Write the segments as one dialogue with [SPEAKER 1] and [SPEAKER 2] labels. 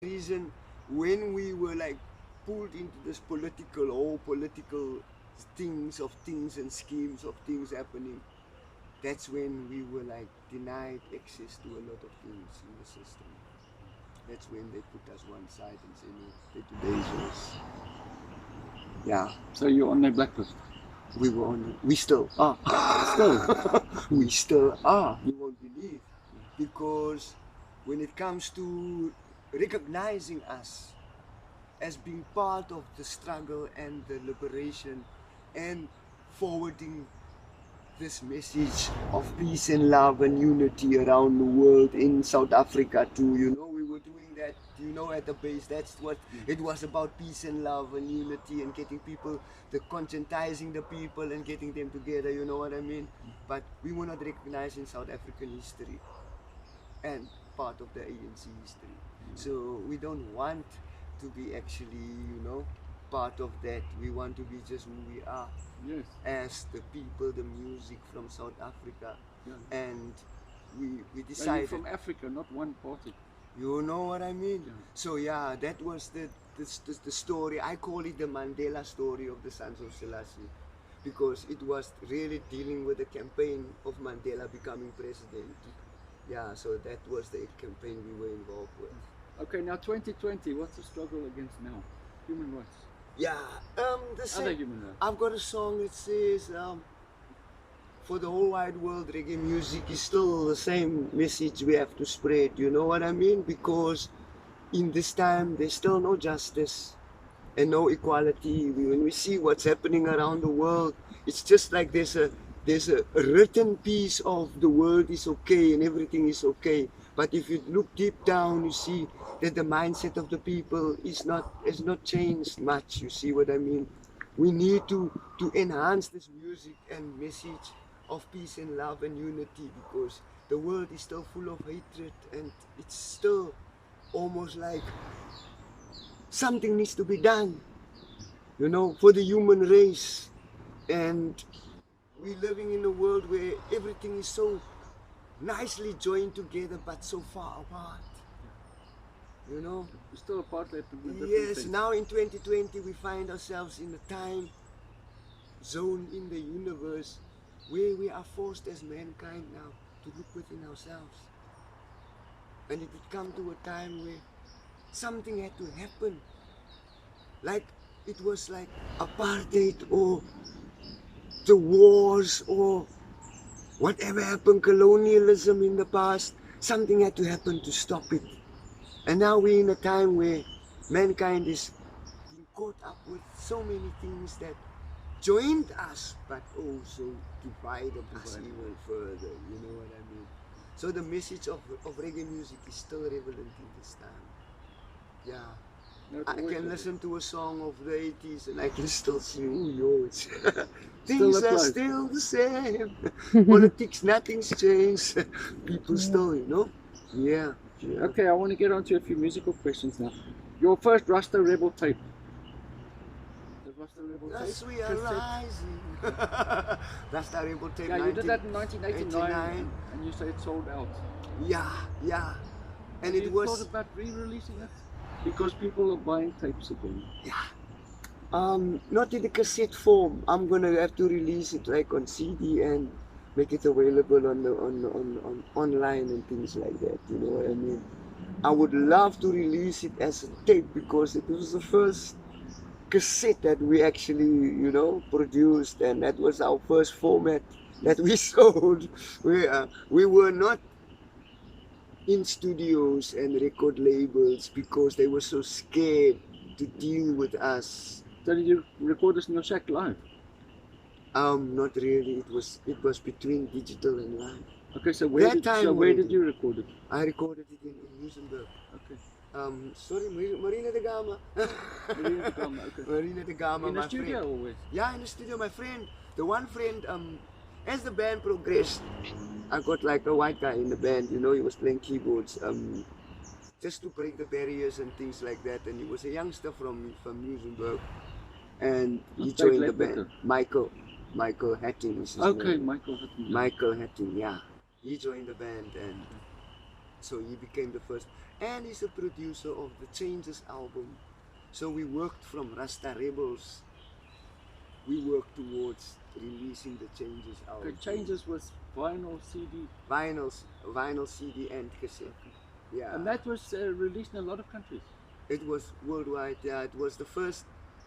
[SPEAKER 1] reason when we were like pulled into this political things and schemes of things happening, that's when we were like denied access to a lot of things in the system. That's when they put us one side and say no, they're too dangerous. Yeah.
[SPEAKER 2] So you're on their blacklist?
[SPEAKER 1] We still are.
[SPEAKER 2] Still?
[SPEAKER 1] We still are. You won't believe. Because when it comes to recognizing us as being part of the struggle and the liberation and forwarding this message of peace and love and unity around the world in South Africa too, we were doing that, at the base. That's what it was about, peace and love and unity and getting people, the conscientizing the people and getting them together, you know what I mean? But we were not recognized in South African history and part of the ANC history. So we don't want to be actually, part of that. We want to be just who we are.
[SPEAKER 2] Yes.
[SPEAKER 1] As the people, the music from South Africa.
[SPEAKER 2] Yeah.
[SPEAKER 1] And we
[SPEAKER 2] Are
[SPEAKER 1] decided.
[SPEAKER 2] you from Africa, not one party?
[SPEAKER 1] You know what I mean?
[SPEAKER 2] Yeah.
[SPEAKER 1] So yeah, that was the story. I call it the Mandela story of the Sons of Selassie, because it was really dealing with the campaign of Mandela becoming president. Yeah, so that was the campaign we were involved with.
[SPEAKER 2] Okay, now 2020, what's the struggle against now? Human rights.
[SPEAKER 1] Yeah,
[SPEAKER 2] Other human rights.
[SPEAKER 1] I've got a song that says, for the whole wide world, reggae music is still the same message we have to spread, you know what I mean? Because in this time, there's still no justice and no equality. When we see what's happening around the world, it's just like there's a written piece of the world is okay and everything is okay. But if you look deep down, you see that the mindset of the people has not changed much. You see what I mean? We need to enhance this music and message of peace and love and unity, because the world is still full of hatred and it's still almost like something needs to be done, for the human race. And we're living in a world where everything is so nicely joined together but so far apart.
[SPEAKER 2] We're still apart like
[SPEAKER 1] Yes, things. Now in 2020 we find ourselves in a time zone in the universe where we are forced as mankind now to look within ourselves. And it would come to a time where something had to happen. Like it was like apartheid or the wars or whatever happened, colonialism in the past, something had to happen to stop it. And now we're in a time where mankind is being caught up with so many things that joined us but also divided us even further, you know what I mean? So the message of reggae music is still relevant in this time. Yeah. I can listen to a song of the 80s and I can still sing, oh yo, it's things are still the same. Politics, nothing's changed. People still, Yeah.
[SPEAKER 2] Okay, I want to get on to a few musical questions now. Your first Rasta Rebel tape. The Rasta Rebel tape?
[SPEAKER 1] Yes, we are rising. Rasta Rebel tape.
[SPEAKER 2] Yeah, you did that in 1989 and you say it sold out.
[SPEAKER 1] Yeah. And
[SPEAKER 2] it was... thought about re-releasing it? Because people are buying tapes again.
[SPEAKER 1] Yeah. Not in the cassette form. I'm gonna have to release it like on CD and make it available on online and things like that. You know what I mean? I would love to release it as a tape because it was the first cassette that we actually, produced, and that was our first format that we sold. We were not in studios and record labels because they were so scared to deal with us.
[SPEAKER 2] So did you record this in your shack live?
[SPEAKER 1] Not really. It was between digital and live.
[SPEAKER 2] Okay, so where did you record it?
[SPEAKER 1] I recorded it in Muizenberg.
[SPEAKER 2] Okay.
[SPEAKER 1] Sorry, Marina de Gama.
[SPEAKER 2] Marina de Gama, okay.
[SPEAKER 1] Marina de Gama,
[SPEAKER 2] in the studio always?
[SPEAKER 1] Yeah, in the studio. My friend, the one friend, as the band progressed, I got like a white guy in the band, he was playing keyboards, just to break the barriers and things like that. And he was a youngster from Muizenberg, and he joined the band. Michael Hatting is his name.
[SPEAKER 2] Michael Hatting.
[SPEAKER 1] Michael Hatting, yeah. He joined the band, and So he became the first, and he's a producer of the Changes album. So we worked from Rasta Rebels. We worked towards releasing the Changes album.
[SPEAKER 2] The Changes was vinyl, CD,
[SPEAKER 1] Vinyl, CD, and cassette. Yeah.
[SPEAKER 2] and that was released in a lot of countries.
[SPEAKER 1] It was worldwide. Yeah, it was the first.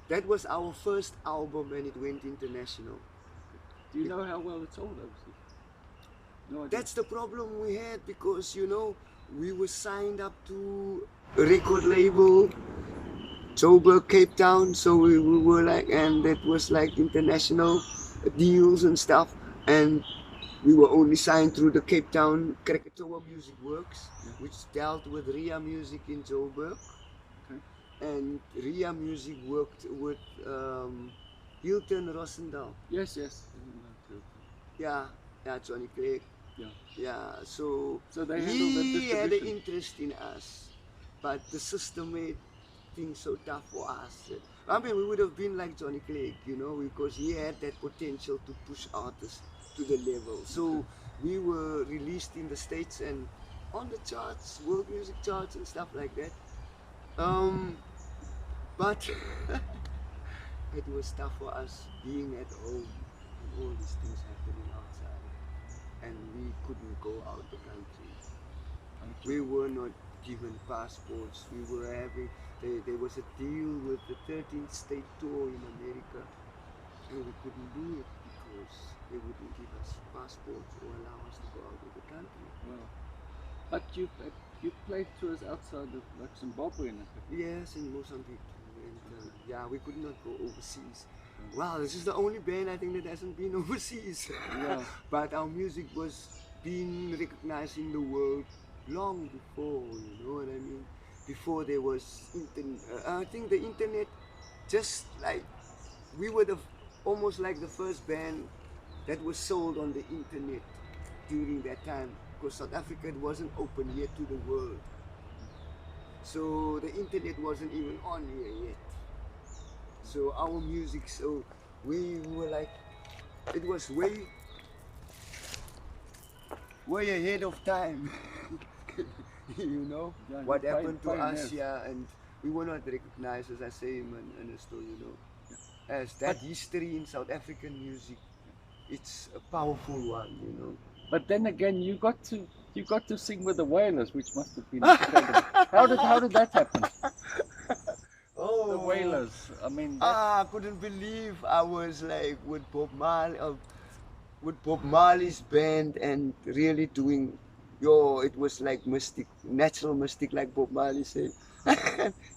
[SPEAKER 1] That was our first album, and it went international.
[SPEAKER 2] Do you know how well it sold overseas? No idea.
[SPEAKER 1] That's the problem we had, because we were signed up to a record label, Joburg, Cape Town. So we were like, and it was like international deals and stuff, and we were only signed through the Cape Town Krakatoa Music Works, which dealt with Ria Music in Joburg.
[SPEAKER 2] Okay.
[SPEAKER 1] And Ria Music worked with Hilton Rosendal.
[SPEAKER 2] Yes.
[SPEAKER 1] Yeah, Johnny Clegg.
[SPEAKER 2] Yeah.
[SPEAKER 1] So
[SPEAKER 2] they handled the
[SPEAKER 1] he had an
[SPEAKER 2] distribution.
[SPEAKER 1] interest in us, but the system made things so tough for us. I mean, we would have been like Johnny Clegg, because he had that potential to push artists to the level. So we were released in the States and on the charts, world music charts and stuff like that. But it was tough for us being at home and all these things happening outside, and we couldn't go out the country. We were not given passports. We were having, there was a deal with the 13th state tour in America, and we couldn't do it because they wouldn't give us passports or allow us to go out of the country.
[SPEAKER 2] Wow. But you played tours outside of like Zimbabwe and that.
[SPEAKER 1] Yes, in Mozambique. And, yeah, we could not go overseas. Wow, this is the only band I think that hasn't been overseas.
[SPEAKER 2] Yeah.
[SPEAKER 1] But our music was being recognized in the world long before, you know what I mean? Before there was internet. I think the internet, just like, we were almost like the first band that was sold on the internet during that time, because South Africa wasn't open yet to the world. So the internet wasn't even on here yet. So our music, so we were like, it was way ahead of time.
[SPEAKER 2] Yeah,
[SPEAKER 1] what
[SPEAKER 2] you
[SPEAKER 1] happened to us,
[SPEAKER 2] pioneers.
[SPEAKER 1] and we were not recognized, as I say in the story, as that history in South African music. It's a powerful one,
[SPEAKER 2] But then again, you got to sing with the Wailers, which must have been incredible. How did that happen?
[SPEAKER 1] Oh,
[SPEAKER 2] The Wailers. I mean,
[SPEAKER 1] I couldn't believe I was like with Bob Marley's band, and really doing, it was like mystic, natural mystic, like Bob Marley said.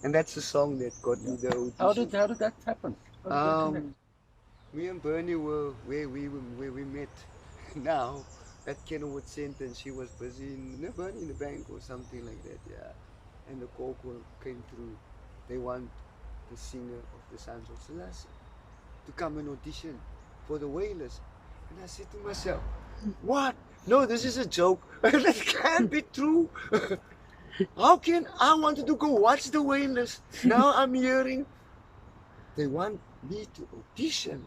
[SPEAKER 1] And that's the song that got me the audition.
[SPEAKER 2] how did that happen? How did that connect?
[SPEAKER 1] Me and Bernie were where we met. Now at Kenwood Center, and she was busy in Bernie in the bank or something like that. Yeah, and the call came through. They want the singer of the Sons of Selassie to come and audition for the Wailers. And I said to myself, what? No, this is a joke. That can't be true. How can I wanted to go watch the Wailers? Now I'm hearing they want me to audition.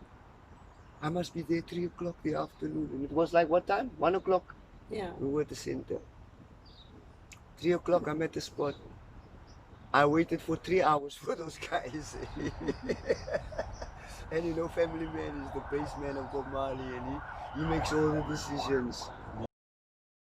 [SPEAKER 1] I must be there 3 o'clock the afternoon. And it was like what time? 1 o'clock.
[SPEAKER 3] Yeah.
[SPEAKER 1] We were at the center. 3 o'clock, I'm at the spot. I waited for 3 hours for those guys. And Family Man is the bass man of Bob Marley, and he makes all the decisions.